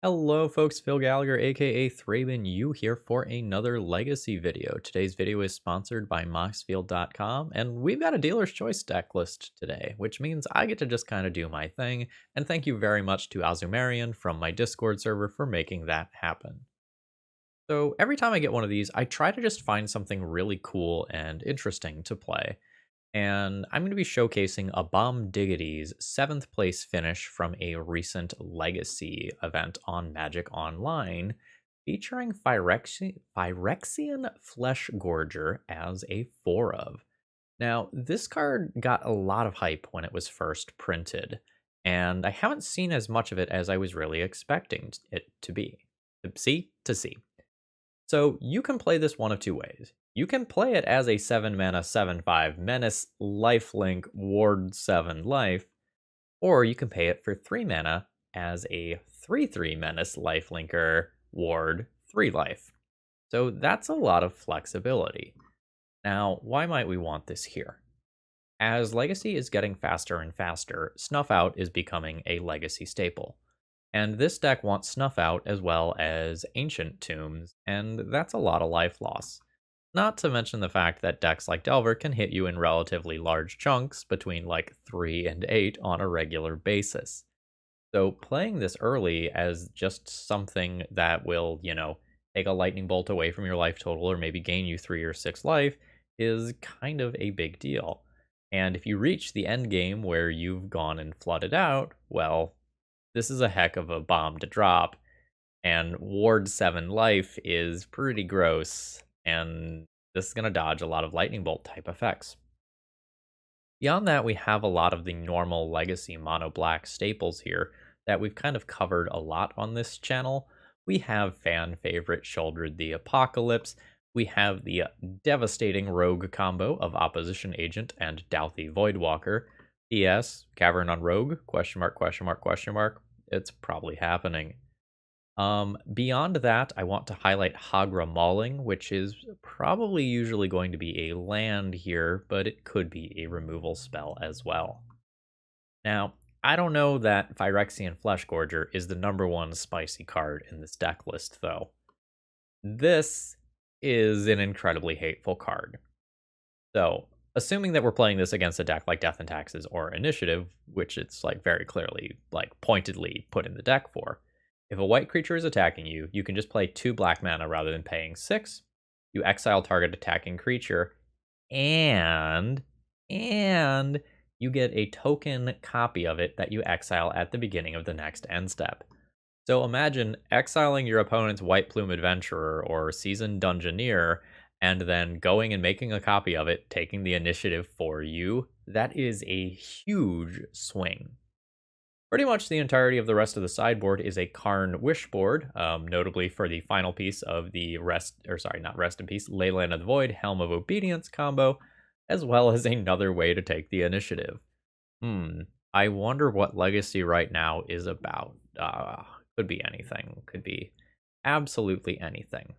Hello folks, Phil Gallagher aka ThrabenU here for another Legacy video. Today's video is sponsored by Moxfield.com and we've got a dealer's choice deck list today, which means I get to just kind of do my thing, and thank you very much to Azumarian from my Discord server for making that happen. So every time I get one of these, I try to just find something really cool and interesting to play. And I'm going to be showcasing a Bomb Diggity's 7th place finish from a recent Legacy event on Magic Online, featuring Phyrexian Fleshgorger as a 4-of. Now, this card got a lot of hype when it was first printed, and I haven't seen as much of it as I was really expecting it to be. To see. So you can play this one of two ways. You can play it as a 7-mana 7/5 Menace lifelink Ward 7 life, or you can pay it for 3 mana as a 3/3 Menace lifelinker Ward 3 life. So that's a lot of flexibility. Now, why might we want this here? As Legacy is getting faster and faster, Snuff Out is becoming a Legacy staple. And this deck wants Snuff Out as well as Ancient Tombs, and that's a lot of life loss. Not to mention the fact that decks like Delver can hit you in relatively large chunks between like 3 and 8 on a regular basis. So playing this early as just something that will, take a lightning bolt away from your life total or maybe gain you 3 or 6 life is kind of a big deal. And if you reach the end game where you've gone and flooded out, well, this is a heck of a bomb to drop, and Ward 7 life is pretty gross, and this is going to dodge a lot of lightning bolt type effects. Beyond that, we have a lot of the normal Legacy mono black staples here that we've kind of covered a lot on this channel. We have fan favorite Sheoldred the Apocalypse. We have the devastating rogue combo of Opposition Agent and Dauthi Voidwalker. P.S. Cavern on Rogue? Question mark, question mark, question mark. It's probably happening. Beyond that, I want to highlight Hagra Mauling, which is probably usually going to be a land here, but it could be a removal spell as well. Now, I don't know that Phyrexian Fleshgorger is the #1 spicy card in this deck list, though. This is an incredibly hateful card. So, assuming that we're playing this against a deck like Death and Taxes or Initiative, which it's like very clearly like pointedly put in the deck for, if a white creature is attacking you, you can just play 2 black mana rather than paying 6. You exile target attacking creature, and you get a token copy of it that you exile at the beginning of the next end step. So imagine exiling your opponent's White Plume Adventurer or Seasoned Dungeoneer, and then going and making a copy of it, taking the initiative for you. That is a huge swing. Pretty much the entirety of the rest of the sideboard is a Karn Wish board, notably for the final piece of the Leyline of the Void, Helm of Obedience combo, as well as another way to take the initiative. I wonder what Legacy right now is about. Could be anything. Could be absolutely anything.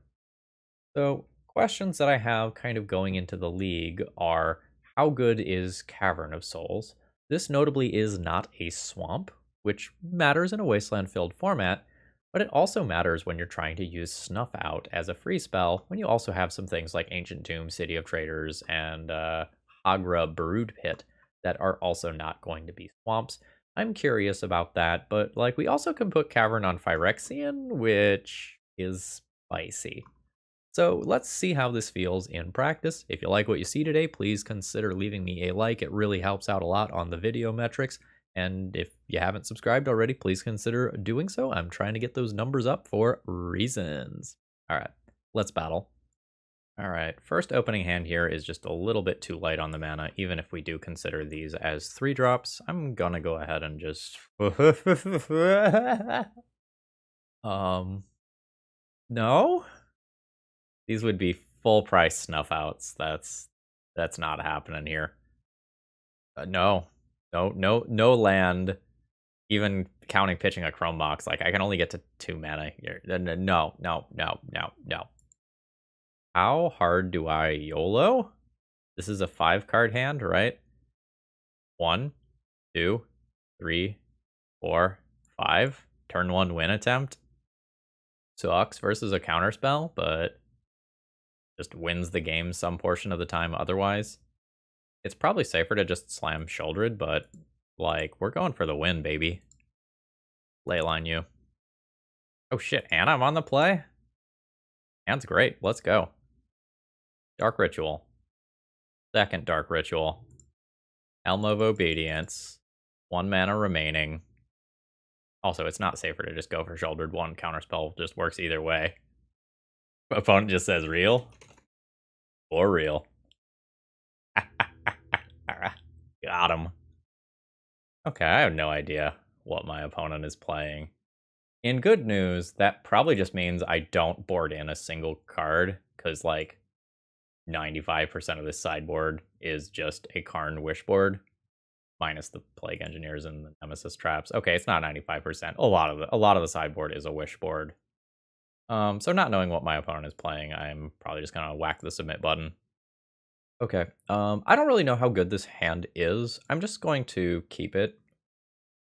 So, questions that I have kind of going into the league are, how good is Cavern of Souls? This notably is not a swamp, which matters in a wasteland-filled format, but it also matters when you're trying to use Snuff Out as a free spell, when you also have some things like Ancient Tomb, City of Traders, and Hagra Brood Pit that are also not going to be swamps. I'm curious about that, but like we also can put Cavern on Phyrexian, which is spicy. So let's see how this feels in practice. If you like what you see today, please consider leaving me a like. It really helps out a lot on the video metrics. And if you haven't subscribed already, please consider doing so. I'm trying to get those numbers up for reasons. All right, let's battle. All right, first opening hand here is just a little bit too light on the mana, even if we do consider these as 3-drops. I'm gonna go ahead and just... No? These would be full price Snuff Outs. That's not happening here. No land. Even counting pitching a Chrome Box, like I can only get to 2 mana here. No. How hard do I YOLO? This is a 5-card hand, right? 1, 2, 3, 4, 5. Turn 1 win attempt. sucks versus a counterspell, but just wins the game some portion of the time otherwise. It's probably safer to just slam Sheoldred, but, like, we're going for the win, baby. Leyline you. Oh shit, and I'm on the play? Hand's great, let's go. Dark Ritual. Second Dark Ritual. Helm of Obedience. 1 mana remaining. Also, it's not safer to just go for Sheoldred. 1 counterspell just works either way. Opponent just says real. Or real. Got him. Okay, I have no idea what my opponent is playing. In good news, that probably just means I don't board in a single card, because, like, 95% of this sideboard is just a Karn Wishboard, minus the Plague Engineers and the Nemesis Traps. Okay, it's not 95%. A lot of the sideboard is a Wishboard. So not knowing what my opponent is playing, I'm probably just gonna whack the submit button. Okay, I don't really know how good this hand is. I'm just going to keep it.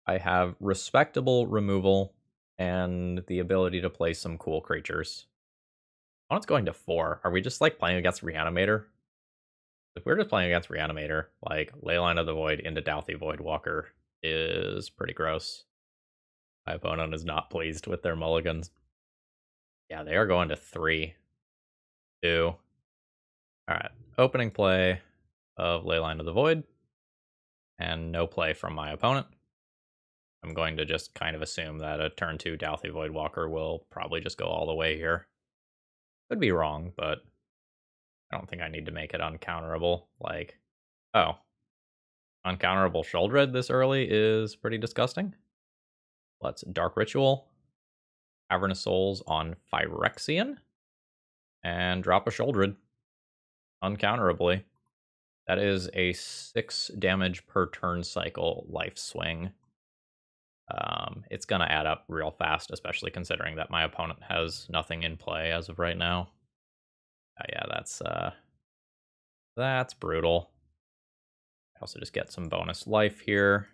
I have respectable removal and the ability to play some cool creatures. Opponent's going to 4. Are we just, like, playing against Reanimator? If we're just playing against Reanimator, like, Leyline of the Void into Dauthi Voidwalker is pretty gross. My opponent is not pleased with their mulligans. Yeah, they are going to 3. 2. Alright, opening play of Leyline of the Void. And no play from my opponent. I'm going to just kind of assume that a turn 2 Dauthi Voidwalker will probably just go all the way here. Could be wrong, but I don't think I need to make it uncounterable. Like, oh, uncounterable Sheoldred this early is pretty disgusting. Let's Dark Ritual, Cavern of Souls on Phyrexian, and drop a Sheoldred uncounterably. That is a 6 damage per turn cycle life swing. It's going to add up real fast, especially considering that my opponent has nothing in play as of right now. Yeah, that's brutal. I also just get some bonus life here.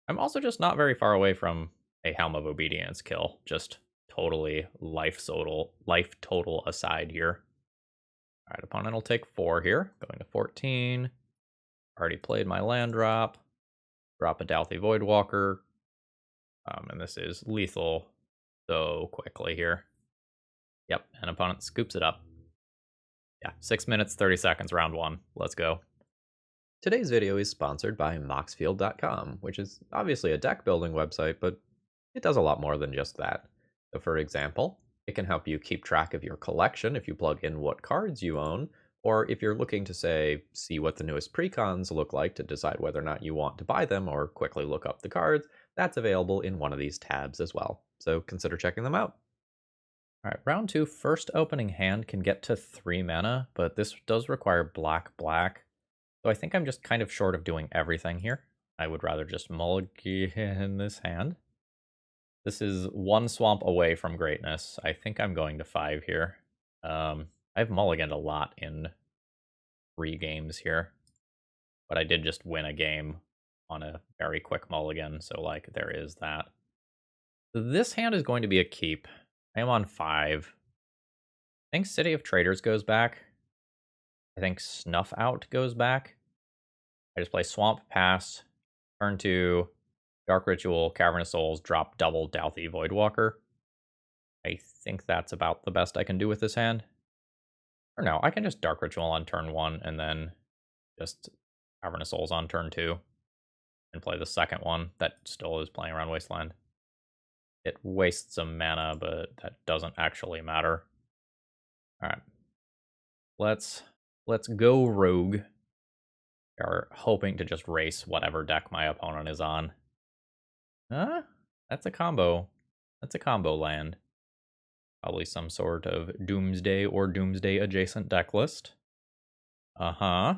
I'm also just not very far away from a Helm of Obedience kill. Just totally life total aside here. All right, opponent will take 4 here, going to 14. Already played my land drop. Drop a Dauthi Voidwalker. And this is lethal so quickly here. Yep, and opponent scoops it up. Yeah, 6 minutes, 30 seconds, round 1. Let's go. Today's video is sponsored by Moxfield.com, which is obviously a deck building website, but it does a lot more than just that. So for example, it can help you keep track of your collection if you plug in what cards you own, or if you're looking to, say, see what the newest precons look like to decide whether or not you want to buy them or quickly look up the cards, that's available in one of these tabs as well. So consider checking them out. All right, round 2, first opening hand can get to 3 mana, but this does require black. So I think I'm just kind of short of doing everything here. I would rather just mulligan this hand. This is 1 swamp away from greatness. I think I'm going to 5 here. I've mulliganed a lot in 3 games here, but I did just win a game on a very quick mulligan, so, like, there is that. This hand is going to be a keep. I am on 5. I think City of Traders goes back. I think Snuff Out goes back. I just play Swamp, pass, turn 2, Dark Ritual, Cavern of Souls, drop double Dauthi Voidwalker. I think that's about the best I can do with this hand. Or no, I can just Dark Ritual on turn 1 and then just Cavern of Souls on turn 2 and play the second one that still is playing around Wasteland. It wastes some mana, but that doesn't actually matter. Alright. Let's go rogue. We are hoping to just race whatever deck my opponent is on. Huh? That's a combo. That's a combo land. Probably some sort of Doomsday or Doomsday adjacent deck list. Uh-huh.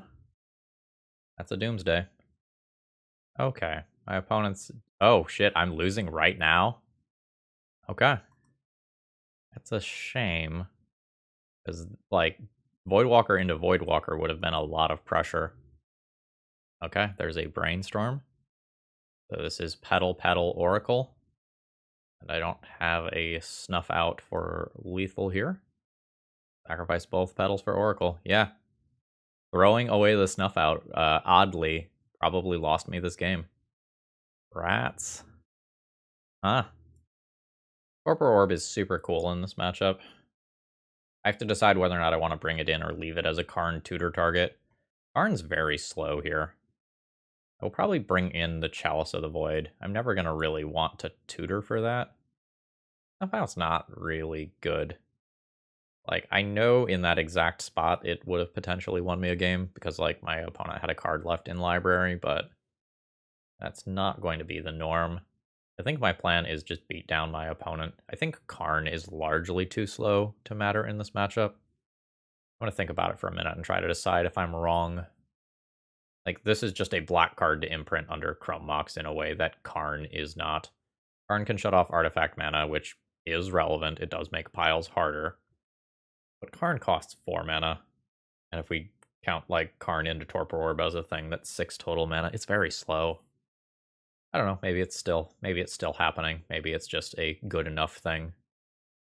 That's a Doomsday. Okay. My opponent's... Oh, shit. I'm losing right now? Okay. That's a shame. Because, like, Voidwalker into Voidwalker would have been a lot of pressure. Okay, there's a Brainstorm. So this is Petal, Oracle. And I don't have a snuff out for lethal here. Sacrifice both petals for Oracle. Yeah. Throwing away the snuff out, oddly, probably lost me this game. Rats. Huh. Torpor Orb is super cool in this matchup. I have to decide whether or not I want to bring it in or leave it as a Karn tutor target. Karn's very slow here. I'll probably bring in the Chalice of the Void. I'm never going to really want to tutor for that. That's not really good. Like, I know in that exact spot it would have potentially won me a game because, like, my opponent had a card left in library, but that's not going to be the norm. I think my plan is just beat down my opponent. I think Karn is largely too slow to matter in this matchup. I'm going to think about it for a minute and try to decide if I'm wrong. Like, this is just a black card to imprint under Chrome Mox in a way that Karn is not. Karn can shut off artifact mana, which is relevant. It does make piles harder. But Karn costs 4 mana. And if we count, like, Karn into Torpor Orb as a thing, that's 6 total mana. It's very slow. I don't know, maybe it's still happening. Maybe it's just a good enough thing.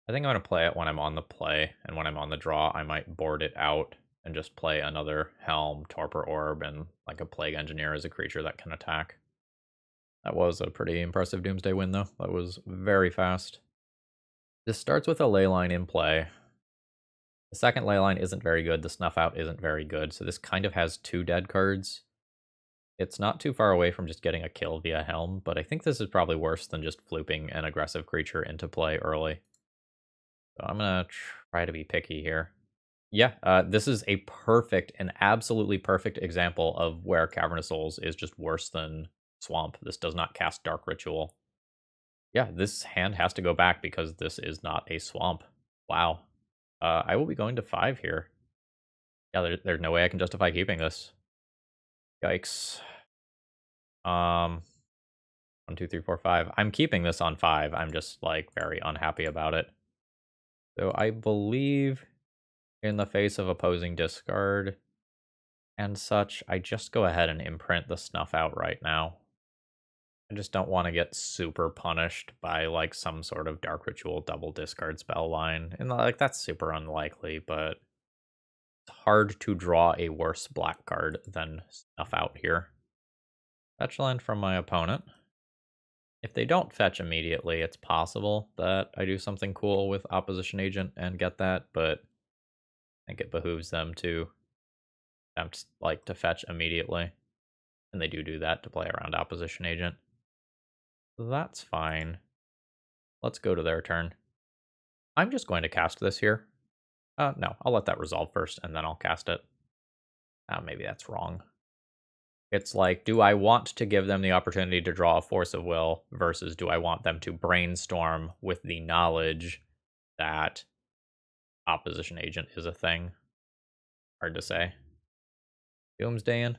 I think I'm going to play it when I'm on the play, and when I'm on the draw, I might board it out and just play another Helm, Torpor Orb, and like a Plague Engineer as a creature that can attack. That was a pretty impressive Doomsday win, though. That was very fast. This starts with a Leyline in play. The second Leyline isn't very good, the Snuff Out isn't very good, so this kind of has 2 dead cards. It's not too far away from just getting a kill via Helm, but I think this is probably worse than just flooping an aggressive creature into play early. So I'm going to try to be picky here. Yeah, this is a perfect, an absolutely perfect example of where Cavern of Souls is just worse than Swamp. This does not cast Dark Ritual. Yeah, this hand has to go back because this is not a Swamp. Wow. I will be going to 5 here. Yeah, there's no way I can justify keeping this. Yikes. 1, 2, 3, 4, 5. I'm keeping this on 5. I'm just, like, very unhappy about it. So I believe in the face of opposing discard and such, I just go ahead and imprint the Snuff Out right now. I just don't want to get super punished by, like, some sort of Dark Ritual double discard spell line. And, like, that's super unlikely, but it's hard to draw a worse black card than Snuff Out here. Fetch land from my opponent. If they don't fetch immediately, it's possible that I do something cool with Opposition Agent and get that, but I think it behooves them to attempt, like, to fetch immediately. And they do that to play around Opposition Agent. So that's fine. Let's go to their turn. I'm just going to cast this here. No, I'll let that resolve first, and then I'll cast it. Maybe that's wrong. It's like, do I want to give them the opportunity to draw a Force of Will versus do I want them to brainstorm with the knowledge that Opposition Agent is a thing? Hard to say. Doomsdaying.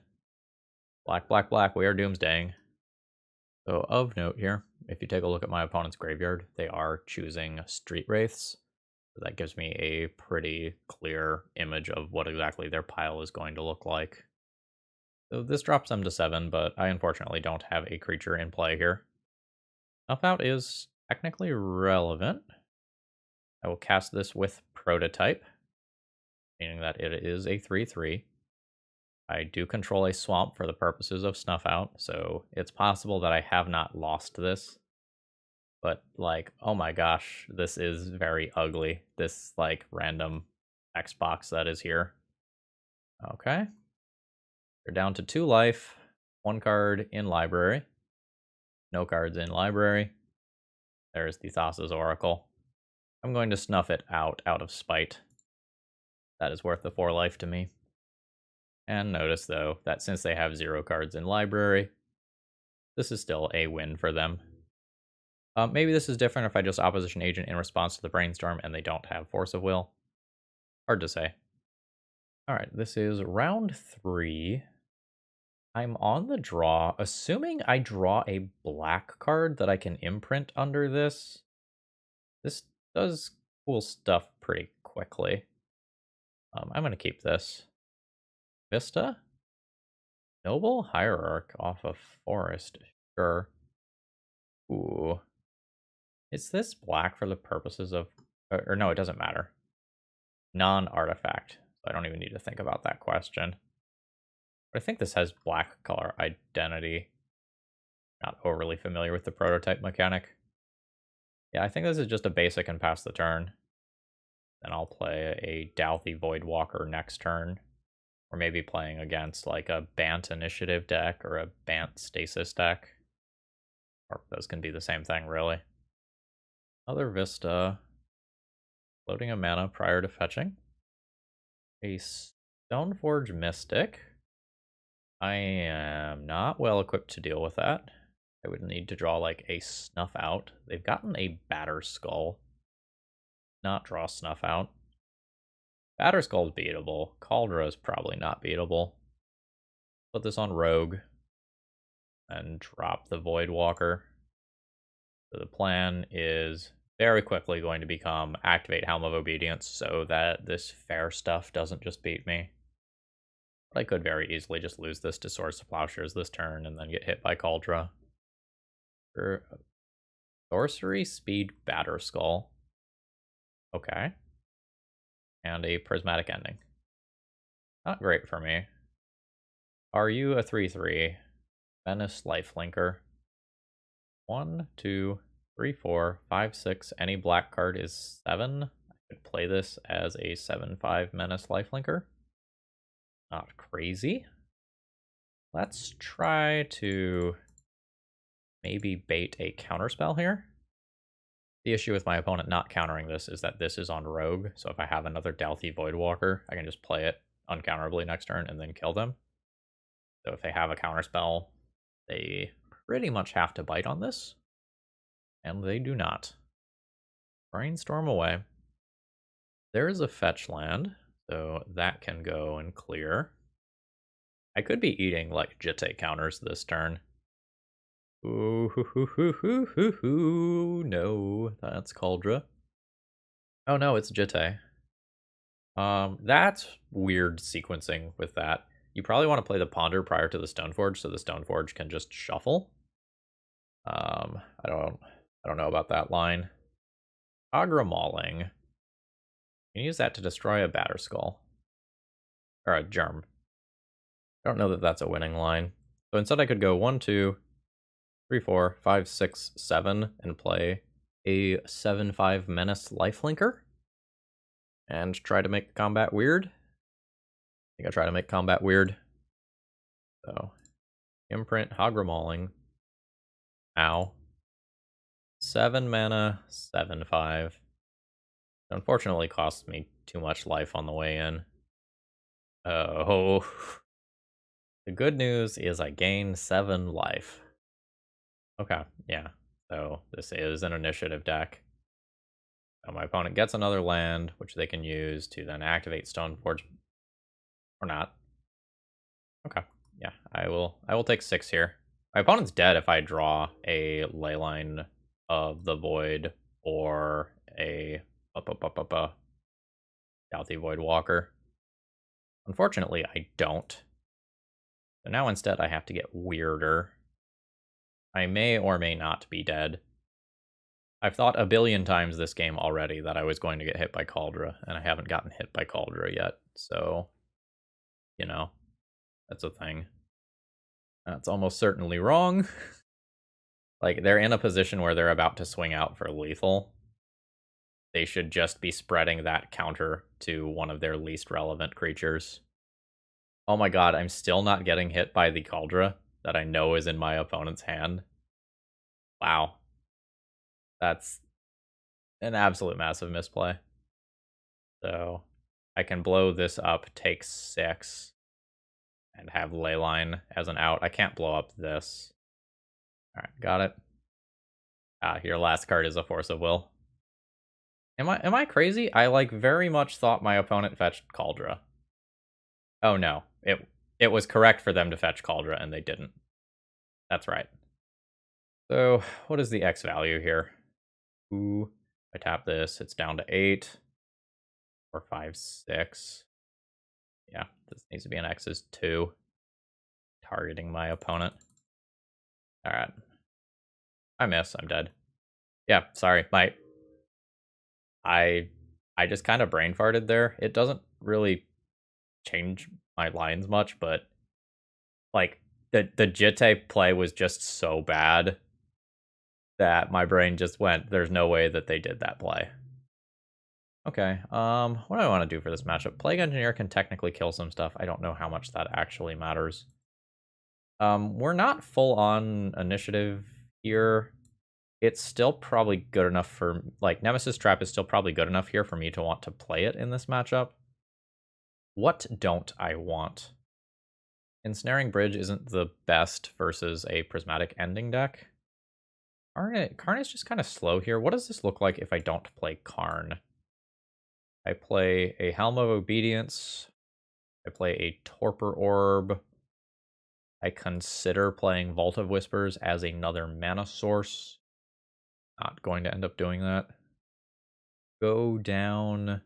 Black, black, black. We are doomsdaying. So of note here, if you take a look at my opponent's graveyard, they are choosing Street Wraiths. So that gives me a pretty clear image of what exactly their pile is going to look like. So this drops them to 7, but I unfortunately don't have a creature in play here. Snuff Out is technically relevant. I will cast this with Prototype, meaning that it is a 3/3. I do control a swamp for the purposes of Snuff Out, so it's possible that I have not lost this. But, like, oh my gosh, this is very ugly. This, like, random Xbox that is here. Okay. They're down to 2 life, 1 card in library. No cards in library. There's the Thassa's Oracle. I'm going to snuff it out of spite. That is worth the 4 life to me. And notice, though, that since they have 0 cards in library, this is still a win for them. Maybe this is different if I just Opposition Agent in response to the Brainstorm and they don't have Force of Will. Hard to say. Alright, this is round 3. I'm on the draw, assuming I draw a black card that I can imprint under this. This does cool stuff pretty quickly. I'm going to keep this. Vista? Noble Hierarch off of Forest. Sure. Ooh. Is this black for the purposes of... Or no, it doesn't matter. Non-artifact. So I don't even need to think about that question. But I think this has black color identity. Not overly familiar with the prototype mechanic. Yeah, I think this is just a basic and pass the turn. Then I'll play a Dauthi Voidwalker next turn. Or maybe playing against like a Bant Initiative deck or a Bant Stasis deck. Or those can be the same thing, really. Another Vista. Loading a mana prior to fetching. A Stoneforge Mystic. I am not well equipped to deal with that. I would need to draw like a Snuff Out. They've gotten a Batter Skull. Not draw Snuff Out. Batter Skull is beatable. Caldra is probably not beatable. Put this on Rogue. And drop the Voidwalker. So the plan is very quickly going to become activate Helm of Obedience so that this fair stuff doesn't just beat me. But I could very easily just lose this to Swords to Plowshares this turn and then get hit by Caldra. For Sorcery Speed Batter Skull. Okay. And a Prismatic Ending. Not great for me. Are you a 3/3? Venice Lifelinker. 1, 2, 3, 4, 5, 6. Any black card is 7. I could play this as a 7/5 Menace Lifelinker. Not crazy. Let's try to maybe bait a counterspell here. The issue with my opponent not countering this is that this is on Rogue, so if I have another Dauthi Voidwalker, I can just play it uncounterably next turn and then kill them. So if they have a counterspell, they pretty much have to bite on this. And they do not. Brainstorm away. There is a fetch land, so that can go and clear. I could be eating like Jitte counters this turn. Ooh, no, that's Caldra. Oh no, it's Jitte. That's weird sequencing with that. You probably want to play the Ponder prior to the Stoneforge, so the Stoneforge can just shuffle. I don't know about that line. Agra Mauling. You can use that to destroy a Batter Skull. Or a Germ. I don't know that that's a winning line. So instead I could go 1, 2, 3, 4, 5, 6, 7 and play a 7/5 Menace Lifelinker. And try to make combat weird. I think I try to make combat weird. So, Imprint, Hagra Mauling. Ow. 7 mana, 7/5. Unfortunately costs me too much life on the way in. Oh. The good news is I gain 7 life. Okay, yeah. So this is an initiative deck. So my opponent gets another land, which they can use to then activate Stoneforge. Or not. Okay, yeah. I will take 6 here. My opponent's dead if I draw a Leyline of the Void or a Dauthi Voidwalker. Unfortunately, I don't. So now instead I have to get weirder. I may or may not be dead. I've thought a billion times this game already that I was going to get hit by Caldra, and I haven't gotten hit by Caldra yet, so, you know, that's a thing. That's almost certainly wrong. Like, they're in a position where they're about to swing out for lethal. They should just be spreading that counter to one of their least relevant creatures. Oh my god, I'm still not getting hit by the Caldra that I know is in my opponent's hand. Wow. That's an absolute massive misplay. So I can blow this up, take 6, and have Leyline as an out. I can't blow up this. Alright, got it. Your last card is a Force of Will. Am I crazy? I like very much thought my opponent fetched Caldra. Oh no, it was correct for them to fetch Caldra and they didn't. That's right. So what is the X value here? Ooh, I tap this, it's down to 8. 4, 5, 6. Yeah, this needs to be an X is 2. Targeting my opponent. Alright. I miss, I'm dead. Yeah, sorry. I I just kind of brain farted there. It doesn't really change my lines much, but like the Jitte play was just so bad that my brain just went, there's no way that they did that play. Okay, what do I want to do for this matchup? Plague Engineer can technically kill some stuff. I don't know how much that actually matters. We're not full on initiative here. It's still probably good enough for, like, Nemesis Trap is still probably good enough here for me to want to play it in this matchup. What don't I want? Ensnaring Bridge isn't the best versus a Prismatic Ending deck. Karn is just kind of slow here. What does this look like if I don't play Karn? I play a Helm of Obedience. I play a Torpor Orb. I consider playing Vault of Whispers as another mana source. Not going to end up doing that. Go down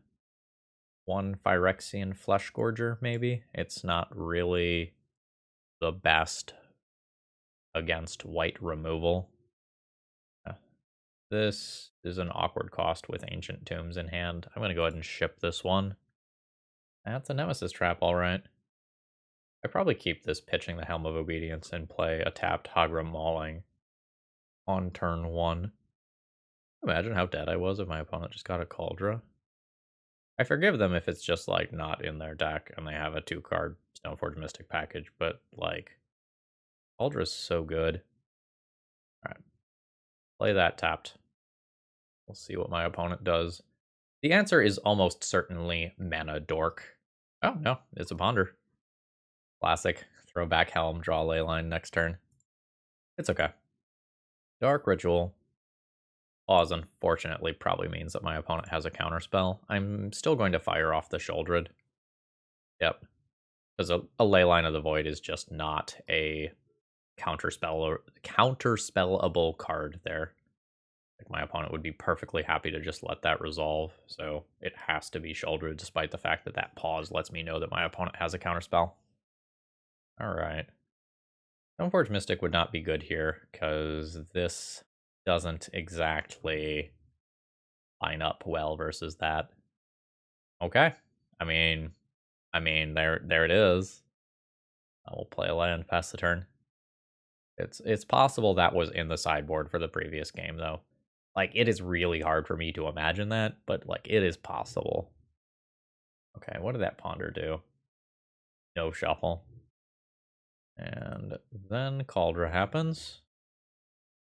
one Phyrexian Fleshgorger, maybe. It's not really the best against white removal. This is an awkward cost with Ancient Tombs in hand. I'm going to go ahead and ship this one. That's a Nemesis Trap, all right. I probably keep this pitching the Helm of Obedience and play a tapped Hagra Mauling on turn 1. Imagine how dead I was if my opponent just got a Cauldra. I forgive them if it's just, like, not in their deck and they have a 2-card Stoneforge Mystic package, but, like, Caldra's so good. Alright. Play that tapped. We'll see what my opponent does. The answer is almost certainly Mana Dork. Oh, no, it's a Ponder. Classic. Throw back Helm, draw Leyline next turn. It's okay. Dark Ritual. Pause, unfortunately, probably means that my opponent has a counterspell. I'm still going to fire off the Sheoldred. Yep. Because a Leyline of the Void is just not a counterspellable card there. Like, my opponent would be perfectly happy to just let that resolve, so it has to be Sheoldred, despite the fact that that pause lets me know that my opponent has a counterspell. Alright. Stoneforge Mystic would not be good here, because this doesn't exactly line up well versus that. Okay. I mean, there it is. I will play a land, pass the turn. It's possible that was in the sideboard for the previous game, though. Like, it is really hard for me to imagine that, but, like, it is possible. Okay, what did that Ponder do? No shuffle. And then Cauldra happens.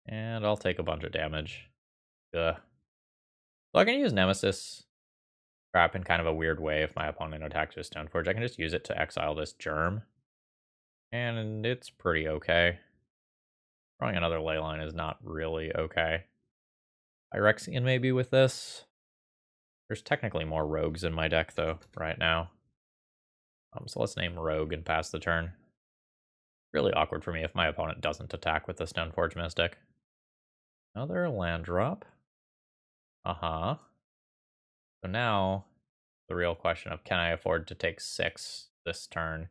And I'll take a bunch of damage. Ugh. So I can use Nemesis Trap in kind of a weird way if my opponent attacks with Stoneforge. I can just use it to exile this Germ. And it's pretty okay. Drawing another Leyline is not really okay. Phyrexian maybe with this. There's technically more rogues in my deck, though, right now. So let's name Rogue and pass the turn. Really awkward for me if my opponent doesn't attack with the Stoneforge Mystic. Another land drop. Uh-huh. So now, the real question of, can I afford to take 6 this turn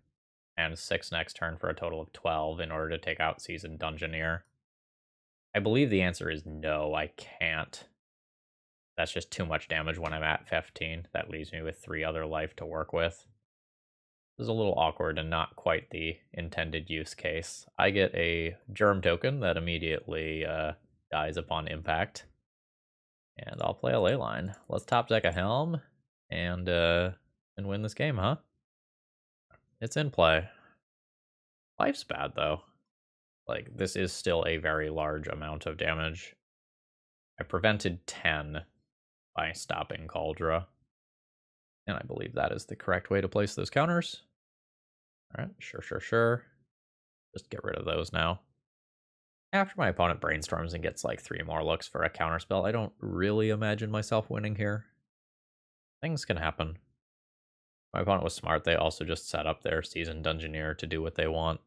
and 6 next turn for a total of 12 in order to take out Seasoned Dungeoneer? I believe the answer is no, I can't. That's just too much damage when I'm at 15. That leaves me with 3 other life to work with. This is a little awkward and not quite the intended use case. I get a Germ token that immediately dies upon impact. And I'll play a Leyline. Let's top deck a Helm and win this game, huh? It's in play. Life's bad, though. Like, this is still a very large amount of damage. I prevented 10 by stopping Cauldra. And I believe that is the correct way to place those counters. Alright, sure. Just get rid of those now. After my opponent brainstorms and gets like 3 more looks for a counterspell, I don't really imagine myself winning here. Things can happen. My opponent was smart. They also just set up their Seasoned Dungeoneer to do what they want.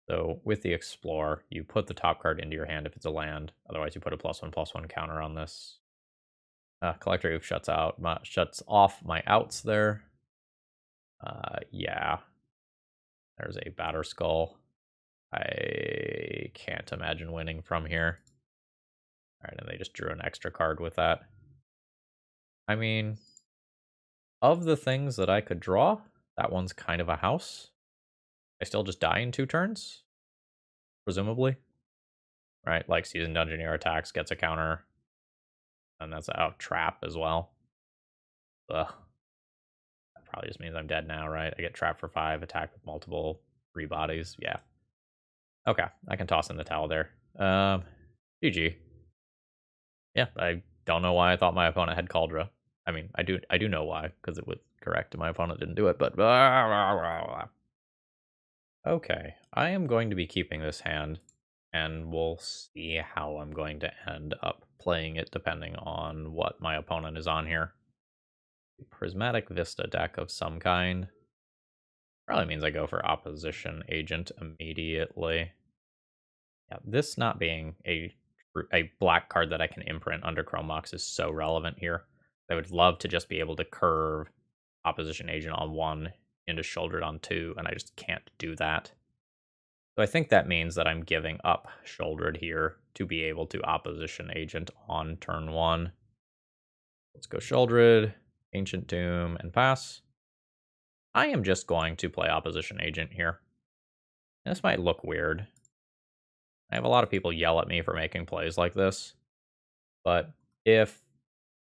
So with the Explore, you put the top card into your hand if it's a land. Otherwise, you put a +1/+1 counter on this. Collector Oof shuts off my outs there. Yeah. There's a Batter Skull. I can't imagine winning from here. Alright, and they just drew an extra card with that. I mean, of the things that I could draw, that one's kind of a house. I still just die in 2 turns? Presumably. Right, like Seasoned Dungeoneer attacks, gets a counter. And that's a trap as well. Ugh. That probably just means I'm dead now, right? I get trapped for 5, attack with multiple 3 bodies. Yeah. Okay, I can toss in the towel there. GG. Yeah, I don't know why I thought my opponent had Caldra. I mean, I do know why, because it was correct and my opponent didn't do it, but... Okay, I am going to be keeping this hand, and we'll see how I'm going to end up playing it depending on what my opponent is on here. Prismatic Vista deck of some kind. Probably means I go for Opposition Agent immediately. Yeah, this not being a black card that I can imprint under Chrome Mox is so relevant here. I would love to just be able to curve Opposition Agent on 1 into Sheoldred on 2, and I just can't do that. So I think that means that I'm giving up Sheoldred here to be able to Opposition Agent on turn 1. Let's go Sheoldred, Ancient Doom, and pass. I am just going to play Opposition Agent here. This might look weird. I have a lot of people yell at me for making plays like this. But if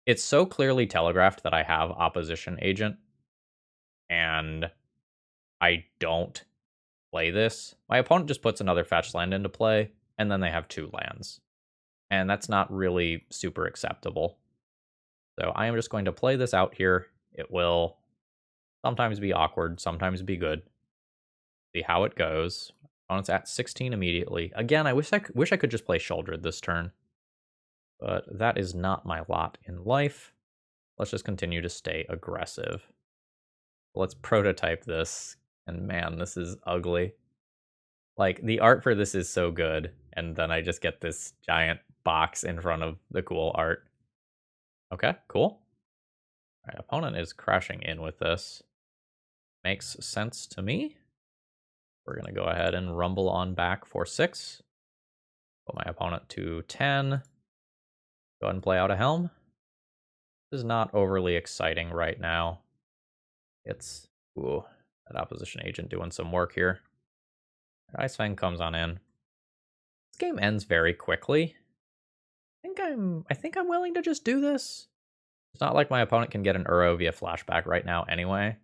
it's so clearly telegraphed that I have Opposition Agent, and I don't play this, my opponent just puts another fetch land into play, and then they have 2 lands. And that's not really super acceptable. So I am just going to play this out here. It will sometimes be awkward, sometimes be good. See how it goes. Opponent's at 16 immediately. Again, I wish I could just play Sheoldred this turn. But that is not my lot in life. Let's just continue to stay aggressive. Let's prototype this. And man, this is ugly. Like, the art for this is so good. And then I just get this giant box in front of the cool art. Okay, cool. All right, opponent is crashing in with this. Makes sense to me. We're going to go ahead and rumble on back for 6. Put my opponent to 10. Go ahead and play out a Helm. This is not overly exciting right now. It's, ooh, that Opposition Agent doing some work here. Ice Fang comes on in. This game ends very quickly. I think I'm willing to just do this. It's not like my opponent can get an Uro via flashback right now anyway.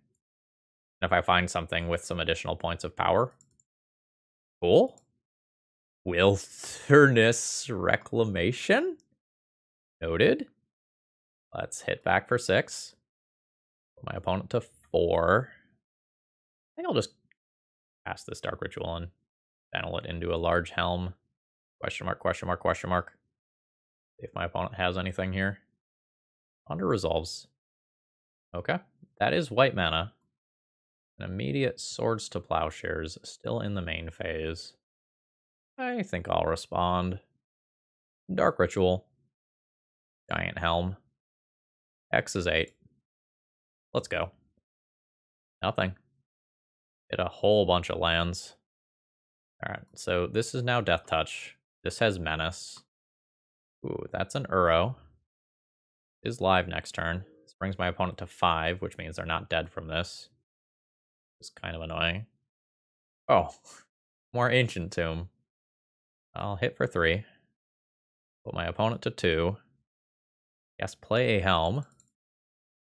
And if I find something with some additional points of power. Cool. Wilderness Reclamation? Noted. Let's hit back for 6. Put my opponent to 4. I think I'll just cast this Dark Ritual and channel it into a large Helm. Question mark, question mark, question mark. See if my opponent has anything here. Under resolves. Okay. That is white mana. An immediate Swords to Plowshares still in the main phase. I think I'll respond. Dark Ritual. Giant Helm. X is 8. Let's go. Nothing. Hit a whole bunch of lands. Alright, so this is now Death Touch. This has Menace. Ooh, that's an Uro. Is live next turn. This brings my opponent to 5, which means they're not dead from this. It's kind of annoying. Oh, more Ancient Tomb. I'll hit for 3. Put my opponent to 2. Yes, play a Helm.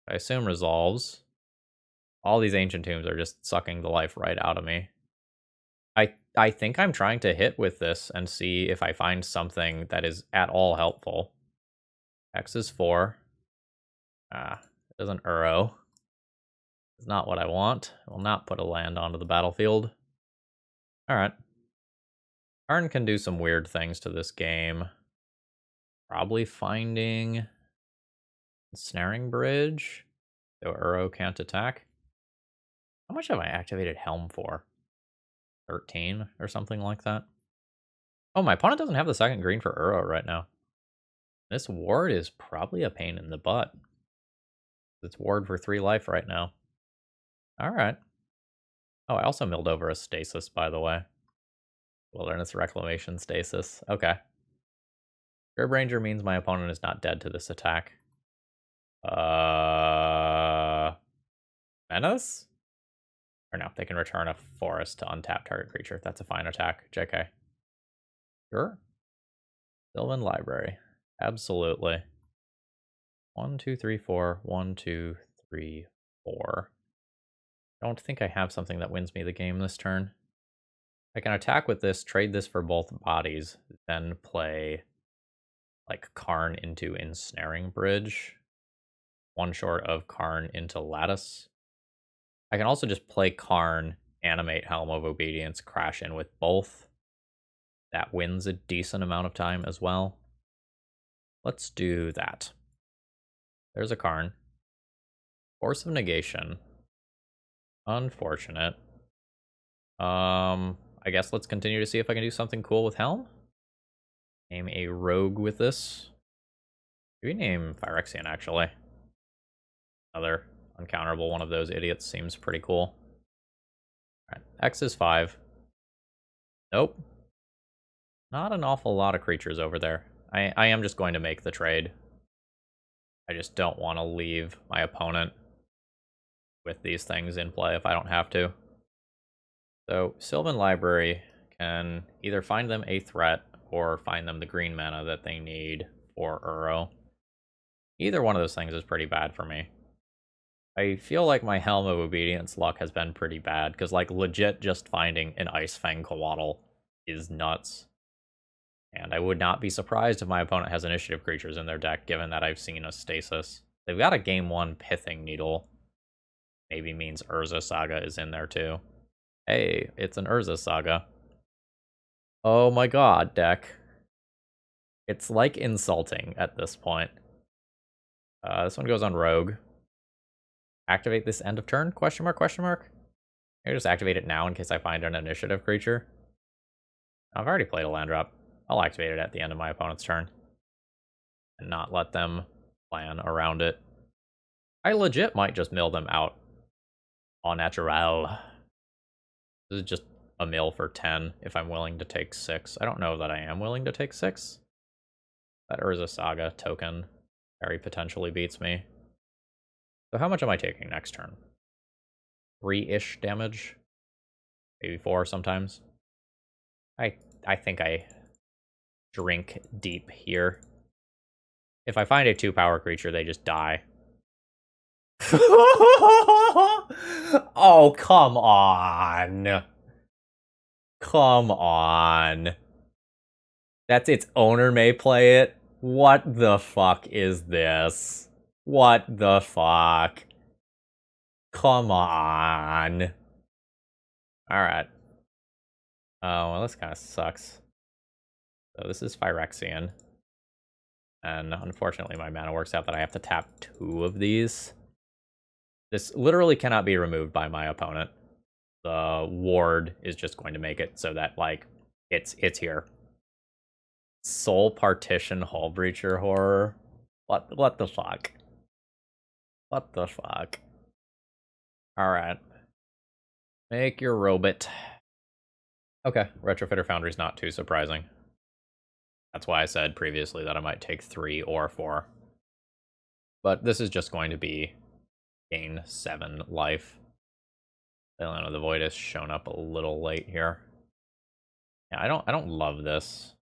I assume resolves. All these Ancient Tombs are just sucking the life right out of me. I think I'm trying to hit with this and see if I find something that is at all helpful. X is 4. It is an Uro. It's not what I want. I will not put a land onto the battlefield. Alright. Karn can do some weird things to this game. Probably finding Snaring Bridge. So Uro can't attack. How much have I activated Helm for? 13 or something like that? Oh, my opponent doesn't have the second green for Uro right now. This ward is probably a pain in the butt. It's ward for 3 life right now. Alright. Oh, I also milled over a stasis, by the way. Wilderness Reclamation stasis. Okay. Grib Ranger means my opponent is not dead to this attack. Menace? Or no, they can return a forest to untap target creature. That's a fine attack. JK. Sure. Sylvan Library. Absolutely. 1, 2, 3, 4. 1, 2, 3, 4. I don't think I have something that wins me the game this turn. I can attack with this, trade this for both bodies, then play like Karn into Ensnaring Bridge. One short of Karn into Lattice. I can also just play Karn, animate Helm of Obedience, crash in with both. That wins a decent amount of time as well. Let's do that. There's a Karn. Force of Negation. Unfortunate. I guess let's continue to see if I can do something cool with Helm. Name a rogue with this. Maybe name Phyrexian, actually. Another uncounterable one of those idiots seems pretty cool. Alright, X is 5. Nope. Not an awful lot of creatures over there. I am just going to make the trade. I just don't want to leave my opponent with these things in play if I don't have to. So, Sylvan Library can either find them a threat or find them the green mana that they need for Uro. Either one of those things is pretty bad for me. I feel like my Helm of Obedience luck has been pretty bad, because like legit just finding an Ice Fang Coatl is nuts. And I would not be surprised if my opponent has initiative creatures in their deck, given that I've seen a Stasis. They've got a Game 1 Pithing Needle. Maybe means Urza Saga is in there too. Hey, it's an Urza Saga. Oh my god, deck. It's like insulting at this point. This one goes on Rogue. Activate this end of turn? Question mark, question mark? Maybe just activate it now in case I find an initiative creature. I've already played a land drop. I'll activate it at the end of my opponent's turn. And not let them plan around it. I legit might just mill them out. Au natural. This is just a mill for 10 if I'm willing to take 6. I don't know that I am willing to take 6. That Urza Saga token very potentially beats me. So how much am I taking next turn? 3-ish damage? Maybe 4 sometimes. I think I drink deep here. If I find a 2-power creature, they just die. Oh, come on. Come on. That's its owner may play it? What the fuck is this? What the fuck? Come on. Alright. Oh, well, this kind of sucks. So this is Phyrexian. And unfortunately, my mana works out that I have to tap 2 of these. This literally cannot be removed by my opponent. The ward is just going to make it so that, like, it's here. Soul Partition Hullbreacher Horror? What the fuck? What the fuck? Alright. Make your robot. Okay, Retrofitter Foundry's not too surprising. That's why I said previously that I might take 3 or 4. But this is just going to be gain 7 life. Leyline of the Void has shown up a little late here. Yeah, I don't love this.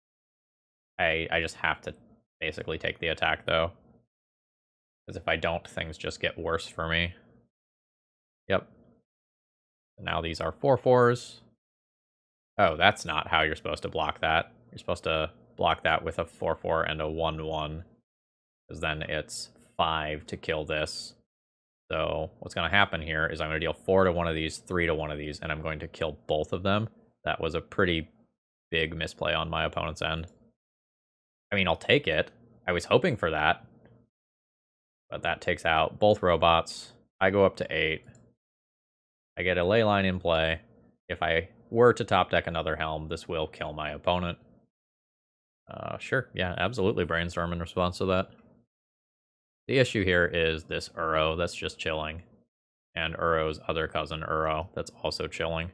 I just have to basically take the attack though. Because if I don't, things just get worse for me. Yep. Now these are 4/4s. Oh, that's not how you're supposed to block that. You're supposed to block that with a 4/4 and a 1/1. Because then it's 5 to kill this. So what's going to happen here is I'm going to deal 4 to one of these, 3 to one of these, and I'm going to kill both of them. That was a pretty big misplay on my opponent's end. I mean, I'll take it. I was hoping for that. But that takes out both robots. I go up to 8. I get a Leyline in play. If I were to top deck another Helm, this will kill my opponent. Sure, yeah, absolutely brainstorm in response to that. The issue here is this Uro that's just chilling. And Uro's other cousin, Uro, that's also chilling.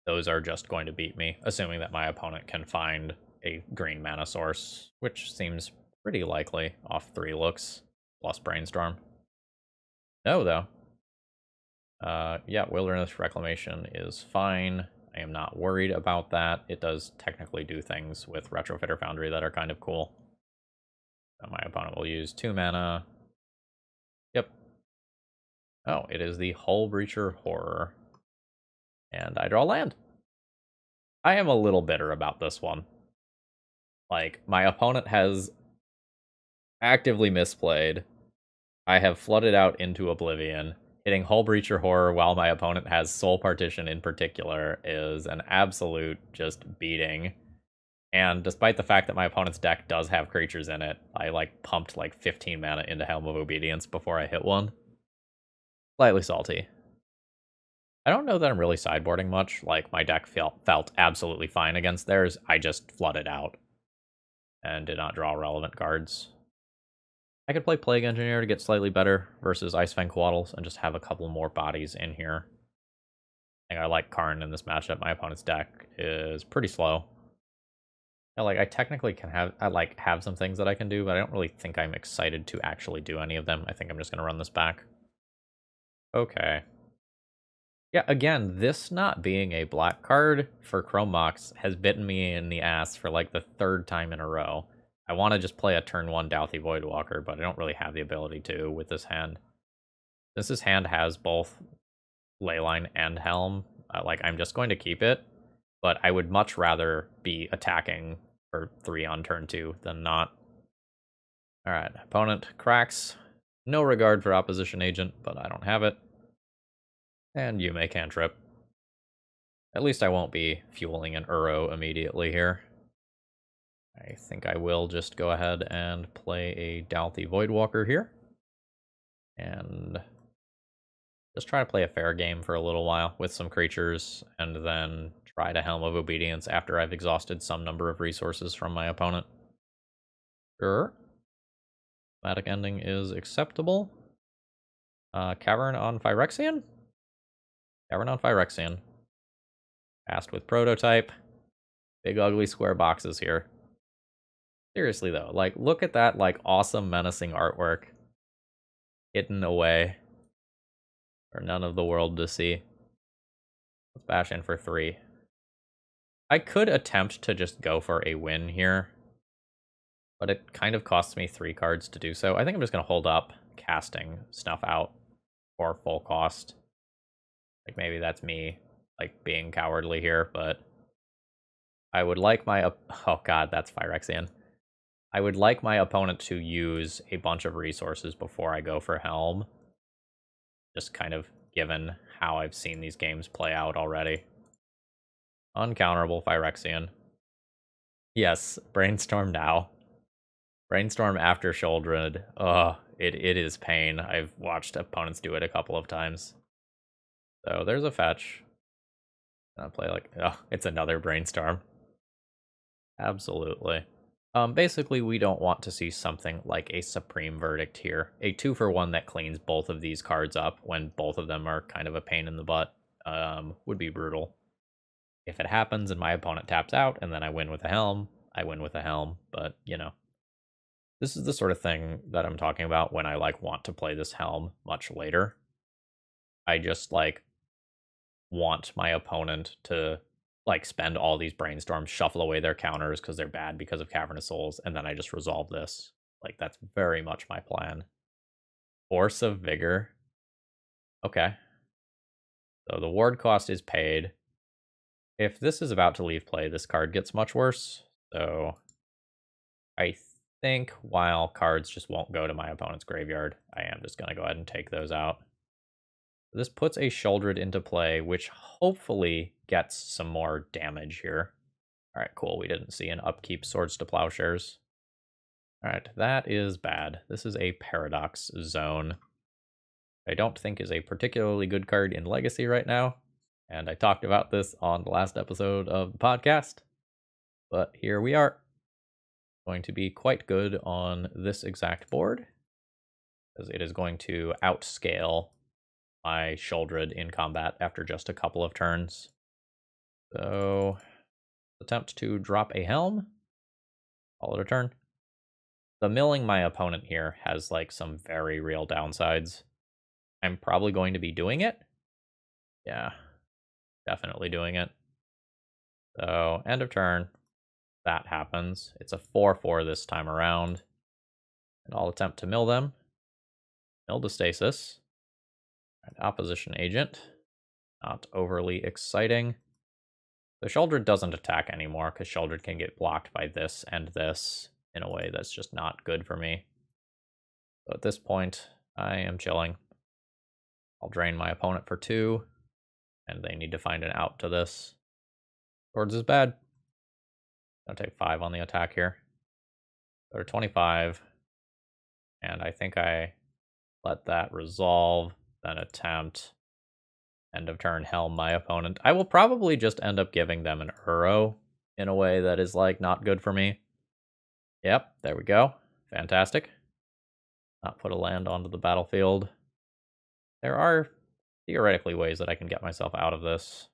Those are just going to beat me, assuming that my opponent can find a green mana source, which seems pretty likely off 3 looks, plus Brainstorm. No, though. Yeah, Wilderness Reclamation is fine. I am not worried about that. It does technically do things with Retrofitter Foundry that are kind of cool. So my opponent will use 2 mana. Yep. Oh, it is the Hull Breacher Horror. And I draw land. I am a little bitter about this one. Like, my opponent has actively misplayed. I have flooded out into Oblivion. Hitting Hull Breacher Horror while my opponent has Soul Partition in particular is an absolute just beating. And despite the fact that my opponent's deck does have creatures in it, I like pumped like 15 mana into Helm of Obedience before I hit one. Slightly salty. I don't know that I'm really sideboarding much. Like, my deck felt absolutely fine against theirs. I just flooded out and did not draw relevant cards. I could play Plague Engineer to get slightly better versus Icefang Coatls and just have a couple more bodies in here. I think I like Karn in this matchup. My opponent's deck is pretty slow. Like, I technically can have some things that I can do, but I don't really think I'm excited to actually do any of them. I think I'm just going to run this back. Okay. Yeah, again, this not being a black card for Chrome Mox has bitten me in the ass for like the 3rd time in a row. I want to just play a turn 1 Dauthi Voidwalker, but I don't really have the ability to with this hand. Since this hand has both Leyline and Helm, like, I'm just going to keep it, but I would much rather be attacking for 3 on turn 2 than not. Alright, opponent cracks. No regard for opposition agent, but I don't have it. And you may cantrip. At least I won't be fueling an Uro immediately here. I think I will just go ahead and play a Dauthi Voidwalker here. And just try to play a fair game for a little while with some creatures, and then try to Helm of Obedience after I've exhausted some number of resources from my opponent. Sure. Thematic ending is acceptable. Cavern on Phyrexian? Cavern on Phyrexian. Cast with Prototype. Big ugly square boxes here. Seriously though, like, look at that like awesome menacing artwork hidden away for none of the world to see. Let's bash in for 3. I could attempt to just go for a win here, but it kind of costs me 3 cards to do so. I think I'm just going to hold up casting Snuff Out for full cost. Like, maybe that's me, like, being cowardly here, but I would like my... Oh god, that's Phyrexian. I would like my opponent to use a bunch of resources before I go for Helm. Just kind of given how I've seen these games play out already. Uncounterable Phyrexian. Yes, Brainstorm now. Brainstorm after Sheoldred. Ugh, it is pain. I've watched opponents do it a couple of times. So there's a fetch. I'll play like... Oh, it's another Brainstorm. Absolutely. Basically, we don't want to see something like a Supreme Verdict here. A 2-for-1 that cleans both of these cards up when both of them are kind of a pain in the butt would be brutal. If it happens and my opponent taps out and then I win with a Helm, I win with a Helm, but, you know. This is the sort of thing that I'm talking about when I, like, want to play this Helm much later. I just, like, want my opponent to... like, spend all these brainstorms, shuffle away their counters because they're bad because of Cavern of Souls, and then I just resolve this. Like, that's very much my plan. Force of Vigor. Okay. So the ward cost is paid. If this is about to leave play, this card gets much worse. So I think while cards just won't go to my opponent's graveyard, I am just going to go ahead and take those out. This puts a Sheoldred into play, which hopefully gets some more damage here. Alright, cool. We didn't see an upkeep Swords to Plowshares. Alright, that is bad. This is a Paradox Zone. I don't think is a particularly good card in Legacy right now. And I talked about this on the last episode of the podcast. But here we are. Going to be quite good on this exact board, because it is going to outscale my Sheoldred in combat after just a couple of turns. So, attempt to drop a Helm. Call it a turn. The milling my opponent here has like some very real downsides. I'm probably going to be doing it. Yeah, definitely doing it. So end of turn, that happens. It's a 4/4 this time around. And I'll attempt to mill them. Mill to stasis. And opposition agent. Not overly exciting. The Sheoldred doesn't attack anymore because Sheoldred can get blocked by this and this in a way that's just not good for me. So at this point, I am chilling. I'll drain my opponent for 2, and they need to find an out to this. Swords is bad. Gonna take 5 on the attack here. Go to 25, and I think I let that resolve, then attempt. End of turn, Helm my opponent. I will probably just end up giving them an Uro in a way that is, like, not good for me. Yep, there we go. Fantastic. Not put a land onto the battlefield. There are theoretically ways that I can get myself out of this.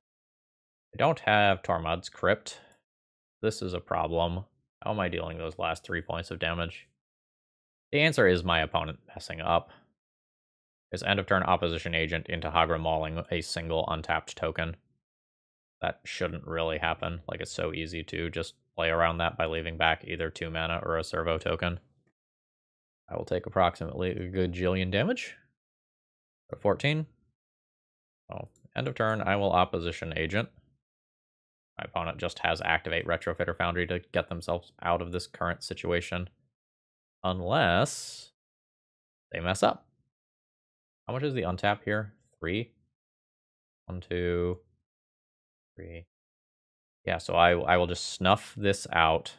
I don't have Tormod's Crypt. This is a problem. How am I dealing those last 3 points of damage? The answer is my opponent messing up. Is end of turn opposition agent into Hagra Mauling a single untapped token. That shouldn't really happen. Like, it's so easy to just play around that by leaving back either 2 mana or a servo token. I will take approximately a good jillion damage. 14. Oh, end of turn, I will opposition agent. My opponent just has activate Retrofitter Foundry to get themselves out of this current situation. Unless they mess up. How much is the untap here? 3? 1, 2, 3. Yeah, so I will just snuff this out.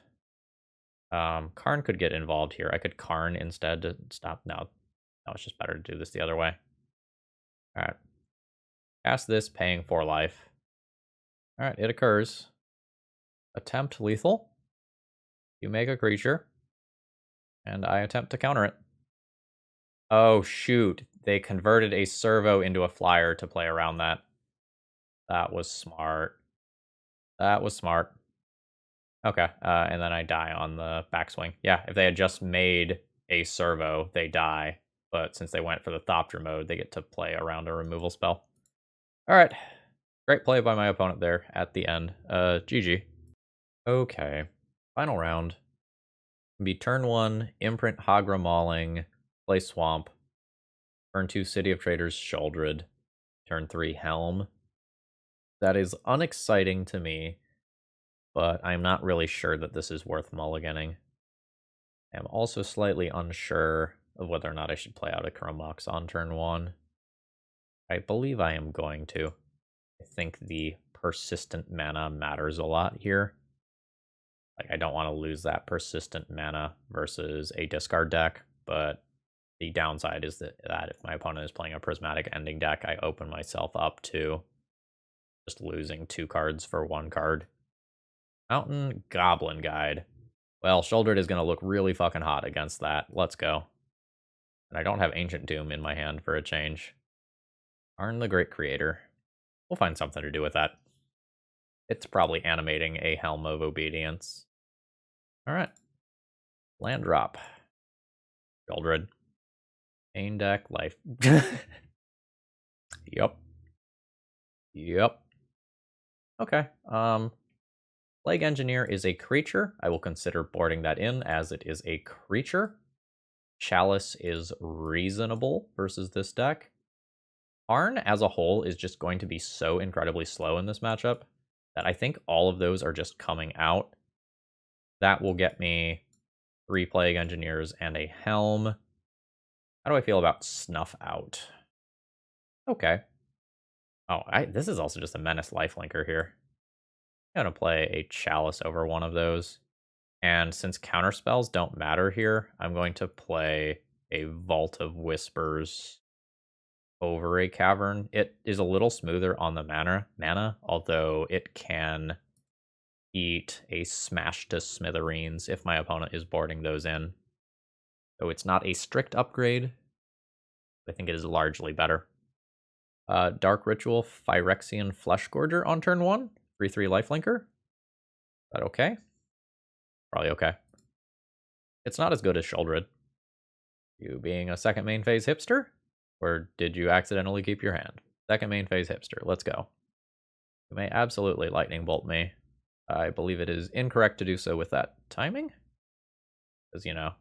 Karn could get involved here. I could Karn instead to stop. No, it's just better to do this the other way. All right. Cast this, paying 4 life. All right, it occurs. Attempt lethal. You make a creature. And I attempt to counter it. Oh, shoot. They converted a servo into a flyer to play around that. That was smart. That was smart. Okay, and then I die on the backswing. Yeah, if they had just made a servo, they die. But since they went for the Thopter mode, they get to play around a removal spell. All right. Great play by my opponent there at the end. GG. Okay. Final round. Be turn 1, Imprint Hagra Mauling, play Swamp. Turn 2, City of Traders, Sheoldred. Turn 3, Helm. That is unexciting to me, but I'm not really sure that this is worth mulliganing. I'm also slightly unsure of whether or not I should play out a Chrome Mox on turn 1. I believe I am going to. I think the persistent mana matters a lot here. Like, I don't want to lose that persistent mana versus a discard deck, but the downside is that if my opponent is playing a prismatic ending deck, I open myself up to just losing 2 cards for 1 card. Mountain Goblin Guide. Well, Sheoldred is going to look really fucking hot against that. Let's go. And I don't have Ancient Doom in my hand for a change. Arn the Great Creator. We'll find something to do with that. It's probably animating a Helm of Obedience. Alright. Land drop. Sheoldred. Main deck, life. Yep. Okay. Plague Engineer is a creature. I will consider boarding that in as it is a creature. Chalice is reasonable versus this deck. Arn as a whole is just going to be so incredibly slow in this matchup that I think all of those are just coming out. That will get me 3 Plague Engineers and a Helm. How do I feel about Snuff Out? Okay. Oh, this is also just a Menace Lifelinker here. I'm going to play a Chalice over one of those. And since counterspells don't matter here, I'm going to play a Vault of Whispers over a Cavern. It is a little smoother on the mana, although it can eat a Smash to Smithereens if my opponent is boarding those in. So it's not a strict upgrade. I think it is largely better. Dark Ritual, Phyrexian Fleshgorger on turn 1. 3/3 lifelinker. Is that okay? Probably okay. It's not as good as Sheoldred. You being a second main phase hipster? Or did you accidentally keep your hand? Second main phase hipster. Let's go. You may absolutely lightning bolt me. I believe it is incorrect to do so with that timing. Because, you know,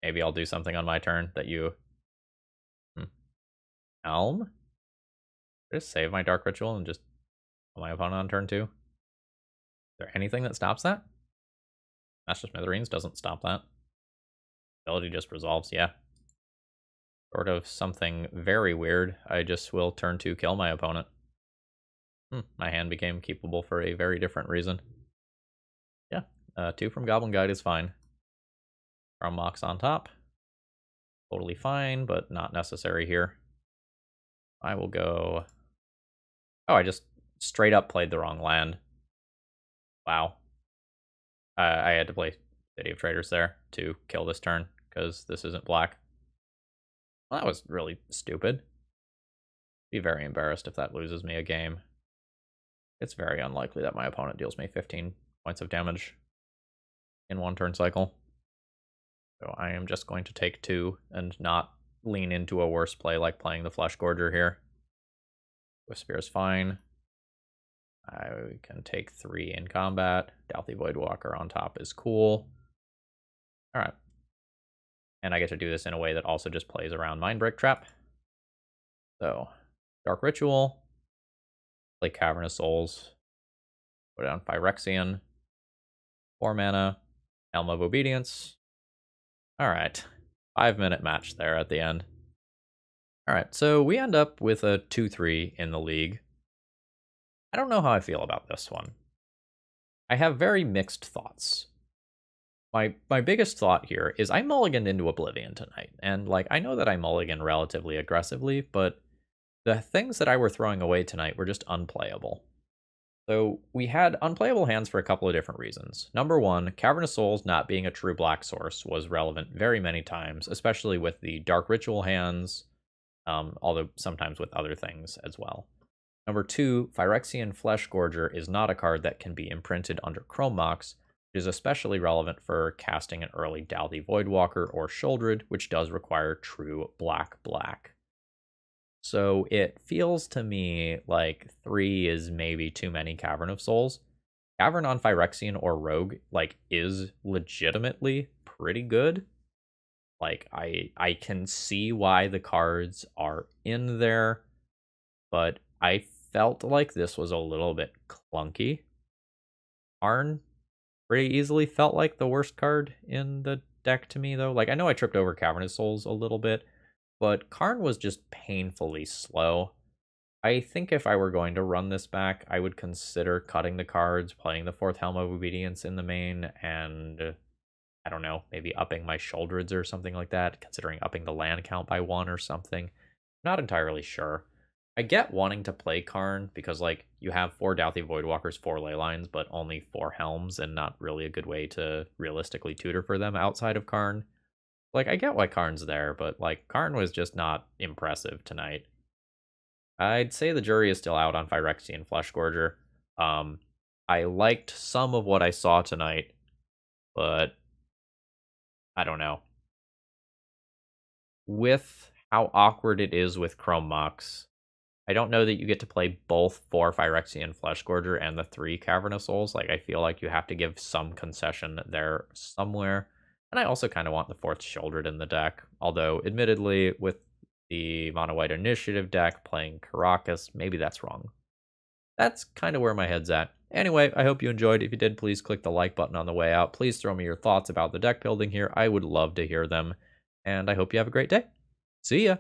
maybe I'll do something on my turn that you... Helm? Just save my Dark Ritual and just kill my opponent on turn 2. Is there anything that stops that? Master Smithereens doesn't stop that. Ability just resolves, yeah. Sort of something very weird. I just will turn 2 kill my opponent. My hand became keepable for a very different reason. Yeah, 2 from Goblin Guide is fine. From Mox on top. Totally fine, but not necessary here. I will go... Oh, I just straight up played the wrong land. Wow. I had to play City of Traders there to kill this turn, because this isn't black. Well, that was really stupid. Be very embarrassed if that loses me a game. It's very unlikely that my opponent deals me 15 points of damage in one turn cycle. So I am just going to take 2 and not lean into a worse play like playing the Fleshgorger here. Spear is fine. I can take 3 in combat. Dauthi Voidwalker on top is cool. Alright. And I get to do this in a way that also just plays around Mindbreak Trap. So, Dark Ritual. Play Cavern of Souls. Put down Phyrexian. 4 mana. Helm of Obedience. Alright. 5-minute match there at the end. Alright, so we end up with a 2-3 in the league. I don't know how I feel about this one. I have very mixed thoughts. My biggest thought here is I mulliganed into Oblivion tonight, and like I know that I mulligan relatively aggressively, but the things that I were throwing away tonight were just unplayable. So we had unplayable hands for a couple of different reasons. Number one, Cavern of Souls not being a true black source was relevant very many times, especially with the Dark Ritual hands, although sometimes with other things as well. Number two, Phyrexian Fleshgorger is not a card that can be imprinted under Chrome Mox, which is especially relevant for casting an early Dauthi Voidwalker or Sheoldred, which does require true black. So it feels to me like 3 is maybe too many Cavern of Souls. Cavern on Phyrexian or Rogue like is legitimately pretty good. Like I can see why the cards are in there, but I felt like this was a little bit clunky. Karn pretty easily felt like the worst card in the deck to me, though. Like, I know I tripped over Cavern of Souls a little bit, but Karn was just painfully slow. I think if I were going to run this back, I would consider cutting the cards, playing the 4th Helm of Obedience in the main, and I don't know, maybe upping my Sheoldreds or something like that, considering upping the land count by 1 or something. Not entirely sure. I get wanting to play Karn because, like, you have 4 Dauthi Voidwalkers, 4 Leylines, but only 4 Helms, and not really a good way to realistically tutor for them outside of Karn. Like, I get why Karn's there, but, like, Karn was just not impressive tonight. I'd say the jury is still out on Phyrexian Fleshgorger. I liked some of what I saw tonight, but I don't know. With how awkward it is with Chrome Mox, I don't know that you get to play both 4 Phyrexian Fleshgorger and the 3 Cavern of Souls. Like, I feel like you have to give some concession there somewhere. And I also kind of want the 4th Sheoldred in the deck. Although, admittedly, with the Mono White Initiative deck playing Karakas, maybe that's wrong. That's kind of where my head's at. Anyway, I hope you enjoyed. If you did, please click the like button on the way out. Please throw me your thoughts about the deck building here. I would love to hear them. And I hope you have a great day. See ya!